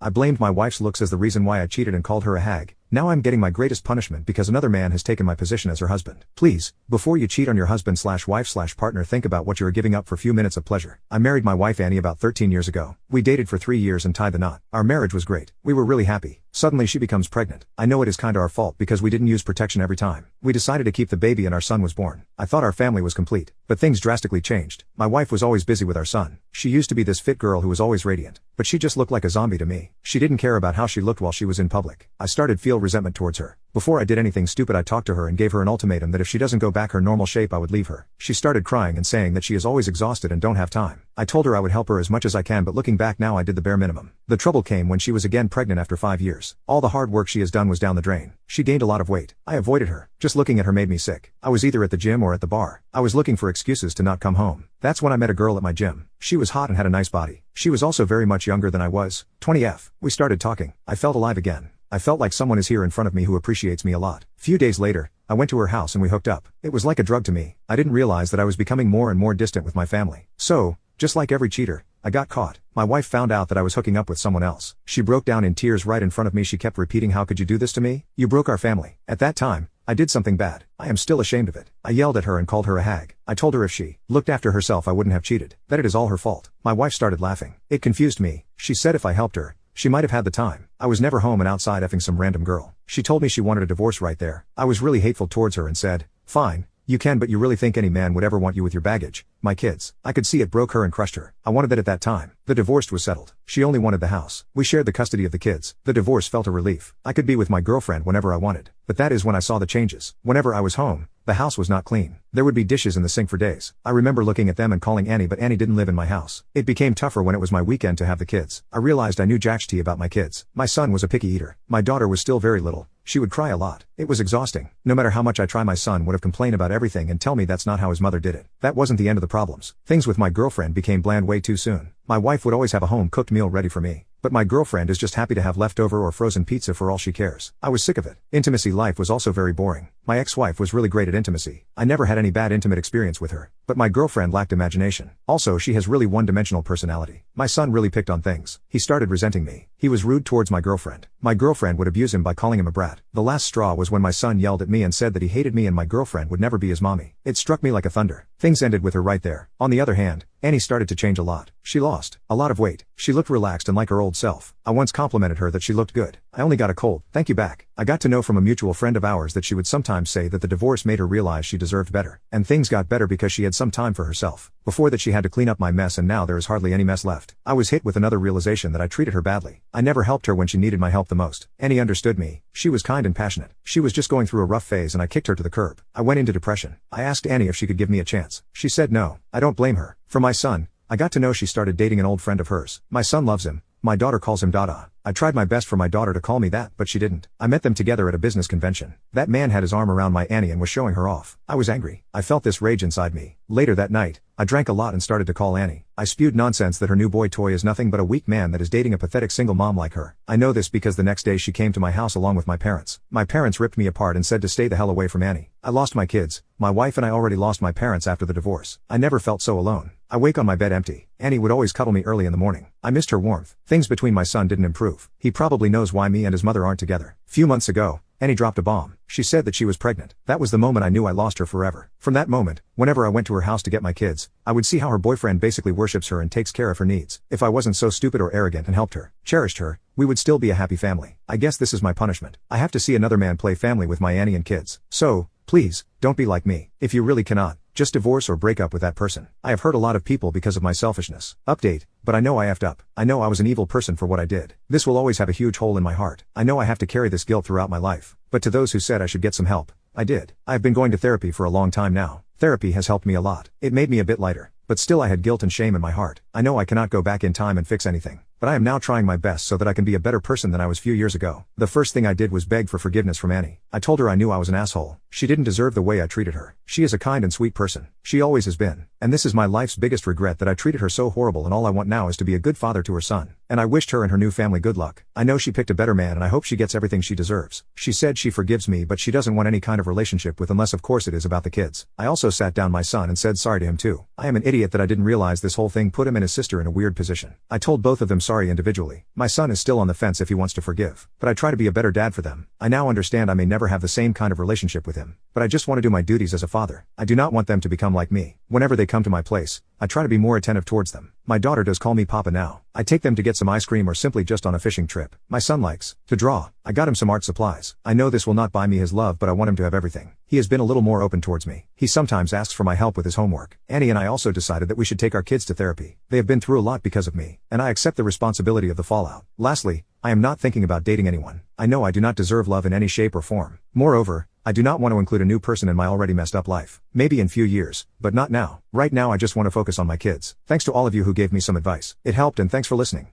I blamed my wife's looks as the reason why I cheated and called her a hag. Now I'm getting my greatest punishment because another man has taken my position as her husband. Please, before you cheat on your husband/wife/partner, think about what you are giving up for few minutes of pleasure. I married my wife Annie about 13 years ago. We dated for 3 years and tied the knot. Our marriage was great. We were really happy. Suddenly she becomes pregnant. I know it is kinda our fault because we didn't use protection every time. We decided to keep the baby and our son was born. I thought our family was complete. But things drastically changed. My wife was always busy with our son. She used to be this fit girl who was always radiant. But she just looked like a zombie to me. She didn't care about how she looked while she was in public. I started feel resentment towards her. Before I did anything stupid, I talked to her and gave her an ultimatum that if she doesn't go back her normal shape I would leave her. She started crying and saying that she is always exhausted and don't have time. I told her I would help her as much as I can, but looking back now I did the bare minimum. The trouble came when she was again pregnant after 5 years. All the hard work she has done was down the drain. She gained a lot of weight. I avoided her. Just looking at her made me sick. I was either at the gym or at the bar. I was looking for excuses to not come home. That's when I met a girl at my gym. She was hot and had a nice body. She was also very much younger than I was, 20F. We started talking. I felt alive again. I felt like someone is here in front of me who appreciates me a lot. Few days later, I went to her house and we hooked up. It was like a drug to me. I didn't realize that I was becoming more and more distant with my family. So, just like every cheater, I got caught. My wife found out that I was hooking up with someone else. She broke down in tears right in front of me. She kept repeating, "How could you do this to me? You broke our family." At that time, I did something bad. I am still ashamed of it. I yelled at her and called her a hag. I told her if she looked after herself I wouldn't have cheated. That it is all her fault. My wife started laughing. It confused me. She said if I helped her, she might have had the time. I was never home and outside effing some random girl. She told me she wanted a divorce right there. I was really hateful towards her and said, "Fine, you can, but you really think any man would ever want you with your baggage? My kids." I could see it broke her and crushed her. I wanted that at that time. The divorce was settled. She only wanted the house. We shared the custody of the kids. The divorce felt a relief. I could be with my girlfriend whenever I wanted. But that is when I saw the changes. Whenever I was home, the house was not clean. There would be dishes in the sink for days. I remember looking at them and calling Annie, but Annie didn't live in my house. It became tougher when it was my weekend to have the kids. I realized I knew jack tea about my kids. My son was a picky eater. My daughter was still very little. She would cry a lot. It was exhausting. No matter how much I try, my son would have complained about everything and tell me that's not how his mother did it. That wasn't the end of the problems. Things with my girlfriend became bland way too soon. My wife would always have a home-cooked meal ready for me. But my girlfriend is just happy to have leftover or frozen pizza for all she cares. I was sick of it. Intimacy life was also very boring. My ex-wife was really great at intimacy. I never had any bad intimate experience with her. But my girlfriend lacked imagination. Also, she has really one-dimensional personality. My son really picked on things. He started resenting me. He was rude towards my girlfriend. My girlfriend would abuse him by calling him a brat. The last straw was when my son yelled at me and said that he hated me and my girlfriend would never be his mommy. It struck me like a thunder. Things ended with her right there. On the other hand, Annie started to change a lot. She lost a lot of weight. She looked relaxed and like her old self. I once complimented her that she looked good. I only got a cold "thank you" back. I got to know from a mutual friend of ours that she would sometimes say that the divorce made her realize she deserved better. And things got better because she had some time for herself. Before that she had to clean up my mess and now there is hardly any mess left. I was hit with another realization that I treated her badly. I never helped her when she needed my help the most. Annie understood me. She was kind and passionate. She was just going through a rough phase and I kicked her to the curb. I went into depression. I asked Annie if she could give me a chance. She said no. I don't blame her. For my son, I got to know she started dating an old friend of hers. My son loves him. My daughter calls him Dada. I tried my best for my daughter to call me that, but she didn't. I met them together at a business convention. That man had his arm around my Annie and was showing her off. I was angry. I felt this rage inside me. Later that night, I drank a lot and started to call Annie. I spewed nonsense that her new boy toy is nothing but a weak man that is dating a pathetic single mom like her. I know this because the next day she came to my house along with my parents. My parents ripped me apart and said to stay the hell away from Annie. I lost my kids. My wife and I already lost my parents after the divorce. I never felt so alone. I wake on my bed empty. Annie would always cuddle me early in the morning. I missed her warmth. Things between my son didn't improve. He probably knows why me and his mother aren't together. Few months ago, Annie dropped a bomb. She said that she was pregnant. That was the moment I knew I lost her forever. From that moment, whenever I went to her house to get my kids, I would see how her boyfriend basically worships her and takes care of her needs. If I wasn't so stupid or arrogant and helped her, cherished her, we would still be a happy family. I guess this is my punishment. I have to see another man play family with my Annie and kids. So, please, don't be like me. If you really cannot, just divorce or break up with that person. I have hurt a lot of people because of my selfishness. Update, but I know I effed up. I know I was an evil person for what I did. This will always have a huge hole in my heart. I know I have to carry this guilt throughout my life. But to those who said I should get some help, I did. I have been going to therapy for a long time now. Therapy has helped me a lot. It made me a bit lighter. But still I had guilt and shame in my heart. I know I cannot go back in time and fix anything. But I am now trying my best so that I can be a better person than I was few years ago. The first thing I did was beg for forgiveness from Annie. I told her I knew I was an asshole. She didn't deserve the way I treated her. She is a kind and sweet person. She always has been. And this is my life's biggest regret, that I treated her so horrible, and all I want now is to be a good father to her son. and I wished her and her new family good luck. I know she picked a better man and I hope she gets everything she deserves. She said she forgives me but she doesn't want any kind of relationship with unless of course it is about the kids. I also sat down my son and said sorry to him too. I am an idiot that I didn't realize this whole thing put him and his sister in a weird position. I told both of them sorry individually. My son is still on the fence if he wants to forgive, but I try to be a better dad for them. I now understand I may never have the same kind of relationship with him, but I just want to do my duties as a father. I do not want them to become like me. Whenever they come to my place, I try to be more attentive towards them. My daughter does call me Papa now. I take them to get some ice cream or simply just on a fishing trip. My son likes to draw. I got him some art supplies. I know this will not buy me his love but I want him to have everything. He has been a little more open towards me. He sometimes asks for my help with his homework. Annie and I also decided that we should take our kids to therapy. They have been through a lot because of me, and I accept the responsibility of the fallout. Lastly, I am not thinking about dating anyone. I know I do not deserve love in any shape or form. Moreover, I do not want to include a new person in my already messed up life. Maybe in few years, but not now. Right now I just want to focus on my kids. Thanks to all of you who gave me some advice. It helped and thanks for listening.